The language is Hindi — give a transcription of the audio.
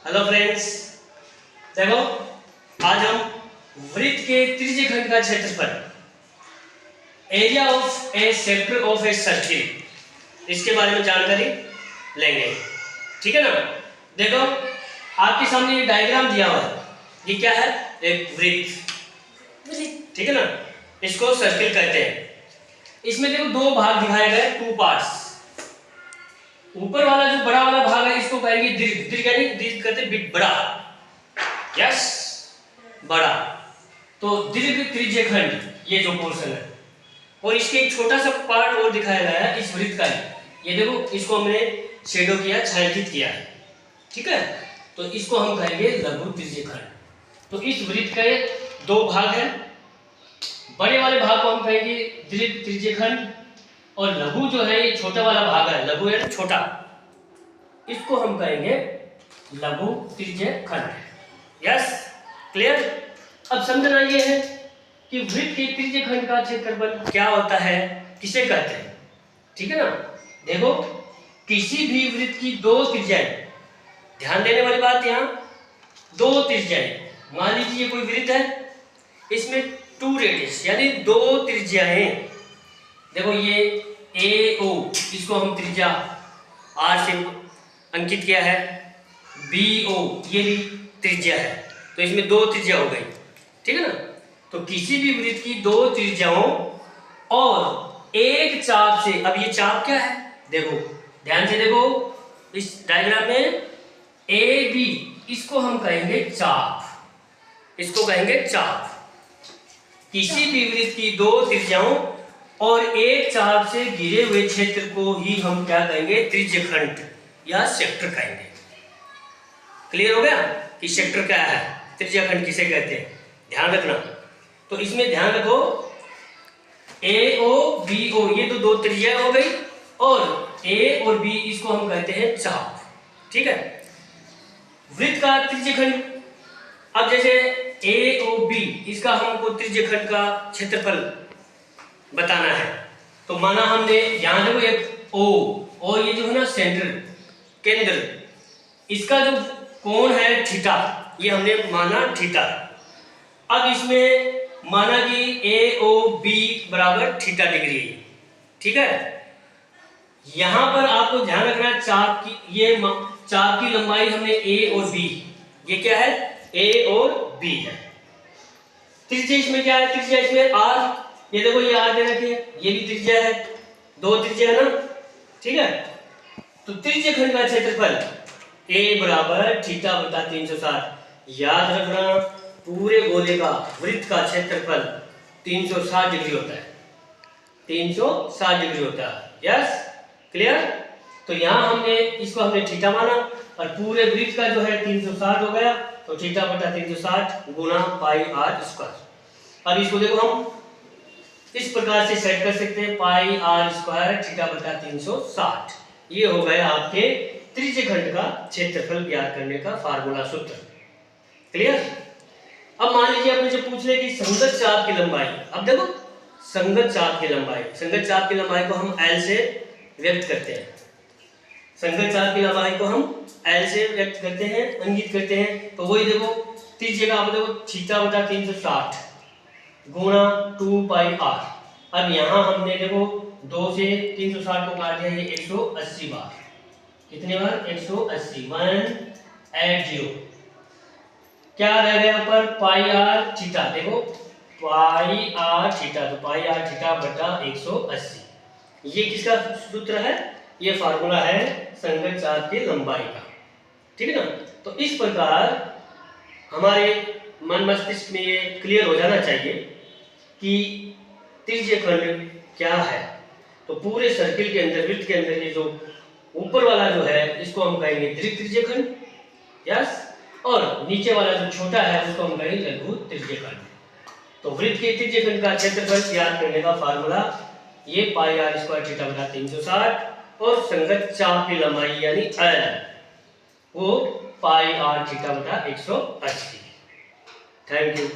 हेलो फ्रेंड्स, देखो आज हम वृत्त के त्रिज्य खंड का क्षेत्रफल, area of A sector of a circle, इसके बारे में जानकारी लेंगे। ठीक है ना। देखो आपके सामने ये डायग्राम दिया हुआ है, ये क्या है? एक वृत्त। ठीक है ना, इसको सर्किल कहते हैं। इसमें देखो दो भाग दिखाए गए, टू पार्ट्स। ऊपर वाला जो बड़ा वाला भाग है इसको कहेंगे दीर्घ। दीर्घ यानी दीर्घ कहते हैं बड़ा। यस, बड़ा। तो दीर्घ त्रिज्य खंड ये जो पोर्शन है, और इसके एक छोटा सा पार्ट और दिखाया गया है इस वृत्त का। ये देखो, इसको हमने शेडो किया, छायांकित किया है। ठीक है, तो इसको हम कहेंगे लघु त्रिज्य खंड। तो इस वृत्त के दो भाग हैं। बड़े वाले भाग को हम कहेंगे दीर्घ त्रिज्य खंड, और लघु जो है ये छोटा वाला भाग है, लघु है छोटा, इसको हम कहेंगे लघु त्रिज्य खंड। Yes, clear. अब समझना ये है कि वृत्त के त्रिज्य खंड का क्षेत्रफल क्या होता है, किसे कहते हैं। ठीक है ना। देखो, किसी भी वृत्त की दो त्रिज्याएं, ध्यान देने वाली बात, यहाँ दो त्रिज्याएं। मान लीजिए कोई वृत्त है, इसमें टू रेडियस यानी दो त्रिज्याएं। देखो ये ए ओ, इसको हम त्रिज्या आर से अंकित किया है। बी ओ, ये भी त्रिज्या है, तो इसमें दो त्रिज्या हो गई। ठीक है ना। तो किसी भी वृत्त की दो त्रिज्याओं और एक चाप से, अब ये चाप क्या है, देखो ध्यान से देखो इस डायग्राम में, ए बी, इसको हम कहेंगे चाप, इसको कहेंगे चाप। किसी भी वृत्त की दो त्रिज्याओं और एक चाप से घिरे हुए क्षेत्र को ही हम क्या कहेंगे, त्रिज्य खंड या सेक्टर कहेंगे। क्लियर हो गया कि सेक्टर क्या है, त्रिज्य खंड किसे कहते हैं, ध्यान रखना। तो इसमें ध्यान रखो, ए ओ बी ओ, ये तो दो त्रिज्या हो गई, और ए और बी इसको हम कहते हैं चाप। ठीक है, वृत्त का त्रिज्य खंड। अब जैसे ए ओ बी, इसका हमको त्रिज्य खंड का क्षेत्रफल बताना है, तो माना हमने यहां देखो एक ओ, और ये जो है ना सेंटर, केंद्र, इसका जो कोण है थीटा, ये हमने माना थीटा। अब इसमें माना कि ए ओ बी बराबर थीटा डिग्री। ठीक है, यहां पर आपको ध्यान रखना है चाप की, ये चाप की लंबाई हमने ए और बी, ये क्या है, ए और बी है। त्रिज्या इसमें क्या है, त्रिज्या इसमें आर, ये देखो ये आर दे रखी है, ये भी त्रिज्या है, दो त्रिज्या है ना। ठीक है, तो त्रिज्य खंड का क्षेत्रफल ए बराबर थीटा बटा 360। याद रखना, पूरे गोले का, वृत्त का क्षेत्रफल 360 डिग्री होता है, 360 डिग्री होता है। Yes, clear. तो यहाँ हमने इसको हमने थीटा माना, और पूरे वृत्त का जो है 360 हो गया, तो थीटा बटा 360 गुना पाई आर स्क्वायर। अब इसको देखो हम इस प्रकार से सेट कर सकते हैं, पाई आर स्क्वायर थीटा बटा 360। ये हो गया आपके त्रिज्य खंड का क्षेत्रफल ज्ञात करने का फार्मूला, सूत्र। क्लियर। अब मान लीजिए आपने जो पूछ रहे कि संगत चाप की लंबाई, अब देखो संगत चाप की लंबाई, संगत चाप की लंबाई को हम एल से व्यक्त करते हैं। संगत चाप की लंबाई को हम एल से व्यक्त करते हैं, अंकित करते हैं। तो वही देखो त्रिज्या का, आप देखो थीटा बटा 360 गुणा 2 पाई आर। अब यहाँ हमने देखो 2 से 360 को काट दिया, ये 180 बार। कितने बार, 180, 180। क्या रह गया ऊपर, पाई आर थीटा। देखो पाई आर थीटा, तो पाई आर थीटा बटा 180। ये किसका सूत्र है, ये फार्मूला है संगत चाप की लंबाई का। ठीक है ना। तो इस प्रकार हमारे मन मस्तिष्क में ये क्लियर हो जाना चाहिए कि त्रिज्य खंड क्या है। तो पूरे सर्किल के अंदर, वृत्त के अंदर, ये जो ऊपर वाला जो है इसको हम कहेंगे दीर्घ त्रिज्य खंड। यस, और नीचे वाला जो छोटा है उसको हम कहेंगे लघु त्रिज्य खंड। तो वृत्त के त्रिज्य खंड का क्षेत्रफल ज्ञात करने का फार्मूला ये पाई आर स्क्वायर थीटा बटा 360, और संगत चाप की लंबाई यानी एल, वो पाई आर थीटा बटा 180। Thank you.